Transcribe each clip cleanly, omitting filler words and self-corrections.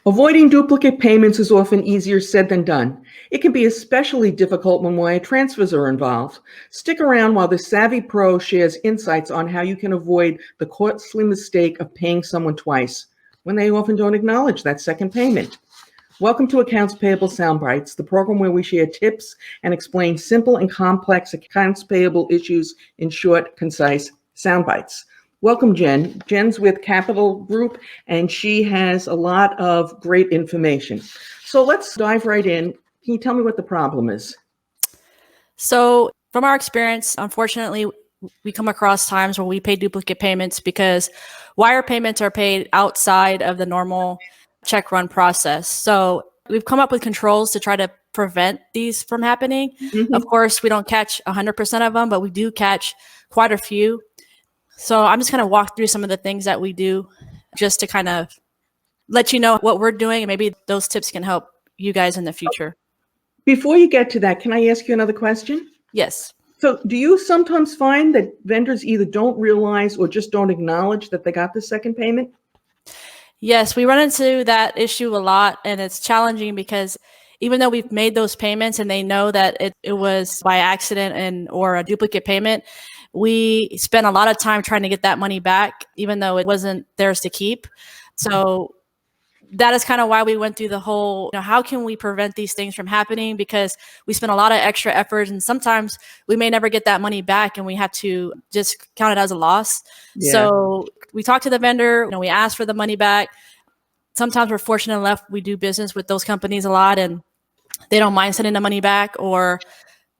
Avoiding duplicate payments is often easier said than done. It can be especially difficult when wire transfers are involved. Stick around while the Savvy Pro shares insights on how you can avoid the costly mistake of paying someone twice when they often don't acknowledge that second payment. Welcome to Accounts Payable Soundbites, the program where we share tips and explain simple and complex accounts payable issues in short, concise soundbites. Welcome, Jen. Jen's with Capital Group, and she has a lot of great information. So let's dive right in. Can you tell me what the problem is? So from our experience, unfortunately, we come across times where we pay duplicate payments because wire payments are paid outside of the normal check run process. So we've come up with controls to try to prevent these from happening. Of course, we don't catch 100% of them, but we do catch quite a few. So I'm just going to walk through some of the things that we do just to kind of let you know what we're doing, and maybe those tips can help you guys in the future. Before you get to that, can I ask you another question? Yes. So do you sometimes find that vendors either don't realize or just don't acknowledge that they got the second payment? Yes, we run into that issue a lot, and it's challenging because even though we've made those payments and they know that it was by accident or a duplicate payment, we spent a lot of time trying to get that money back, even though it wasn't theirs to keep. So that is kind of why we went through the whole, how can we prevent these things from happening? Because we spent a lot of extra effort, and sometimes we may never get that money back and we have to just count it as a loss. Yeah. So we talk to the vendor, we ask for the money back. Sometimes we're fortunate enough, we do business with those companies a lot and they don't mind sending the money back. Or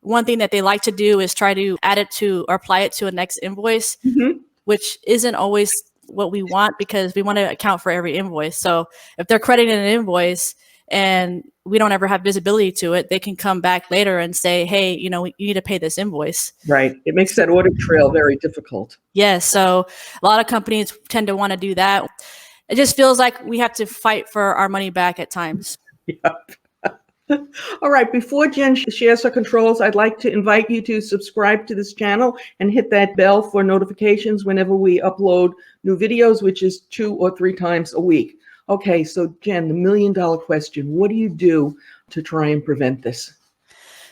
one thing that they like to do is try to add it to or apply it to a next invoice, which isn't always what we want because we want to account for every invoice. So if they're crediting an invoice and we don't ever have visibility to it, they can come back later and say, hey, you need to pay this invoice. Right. It makes that audit trail very difficult. Yes. So a lot of companies tend to want to do that. It just feels like we have to fight for our money back at times. Yep. All right, before Jen shares her controls, I'd like to invite you to subscribe to this channel and hit that bell for notifications whenever we upload new videos, which is 2 or 3 times a week. Okay, so Jen, the million-dollar question, what do you do to try and prevent this?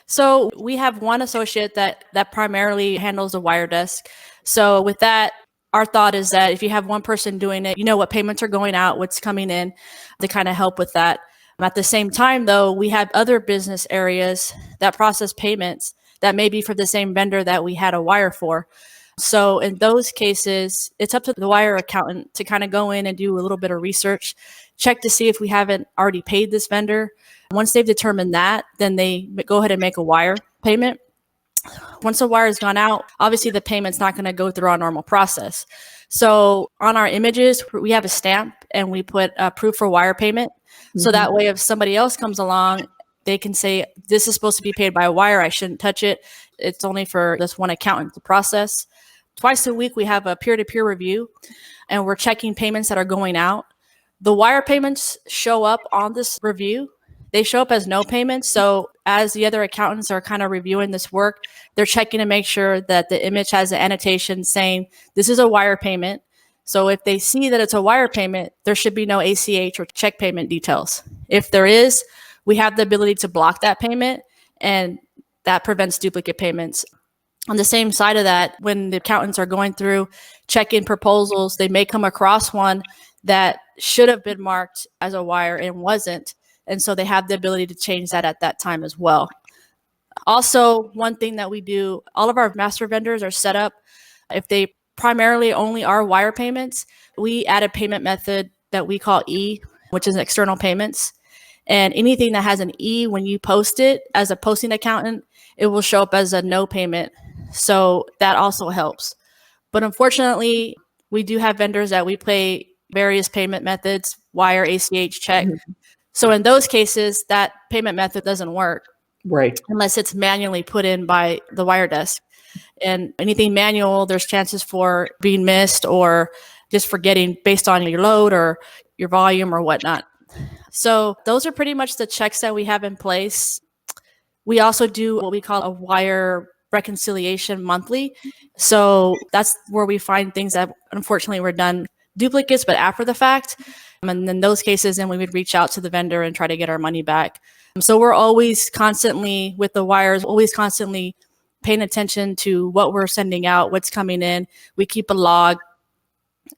So we have one associate that primarily handles the wire desk. So with that, our thought is that if you have one person doing it, what payments are going out, what's coming in, to kind of help with that. At the same time, though, we have other business areas that process payments that may be for the same vendor that we had a wire for. So in those cases, it's up to the wire accountant to kind of go in and do a little bit of research, check to see if we haven't already paid this vendor. Once they've determined that, then they go ahead and make a wire payment. Once the wire has gone out, obviously the payment's not going to go through our normal process. So on our images, we have a stamp and we put a proof for wire payment. So that way, if somebody else comes along, they can say, this is supposed to be paid by a wire. I shouldn't touch it. It's only for this one accountant to process. Twice a week, we have a peer-to-peer review, and we're checking payments that are going out. The wire payments show up on this review. They show up as no payments. So as the other accountants are kind of reviewing this work, they're checking to make sure that the image has an annotation saying, this is a wire payment. So if they see that it's a wire payment, there should be no ACH or check payment details. If there is, we have the ability to block that payment, and that prevents duplicate payments. On the same side of that, when the accountants are going through check-in proposals, they may come across one that should have been marked as a wire and wasn't. And so they have the ability to change that at that time as well. Also, one thing that we do, all of our master vendors are set up, if they primarily only are wire payments, we add a payment method that we call E, which is external payments. And anything that has an E, when you post it as a posting accountant, it will show up as a no payment. So that also helps. But unfortunately, we do have vendors that we pay various payment methods, wire, ACH, check. So in those cases, that payment method doesn't work. Right. Unless it's manually put in by the wire desk. And anything manual, there's chances for being missed or just forgetting based on your load or your volume or whatnot. So those are pretty much the checks that we have in place. We also do what we call a wire reconciliation monthly. So that's where we find things that unfortunately were done duplicates, but after the fact. And in those cases, then we would reach out to the vendor and try to get our money back. So we're always constantly with the wires, always constantly paying attention to what we're sending out, what's coming in. We keep a log,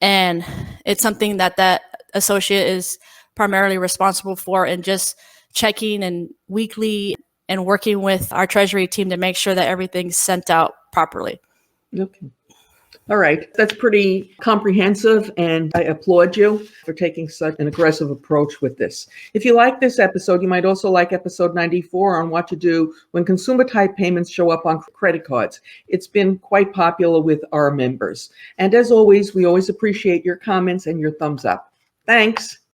and it's something that associate is primarily responsible for, and just checking and weekly and working with our treasury team to make sure that everything's sent out properly. Okay. All right. That's pretty comprehensive, and I applaud you for taking such an aggressive approach with this. If you like this episode, you might also like episode 94 on what to do when consumer type payments show up on credit cards. It's been quite popular with our members. And as always, we always appreciate your comments and your thumbs up. Thanks.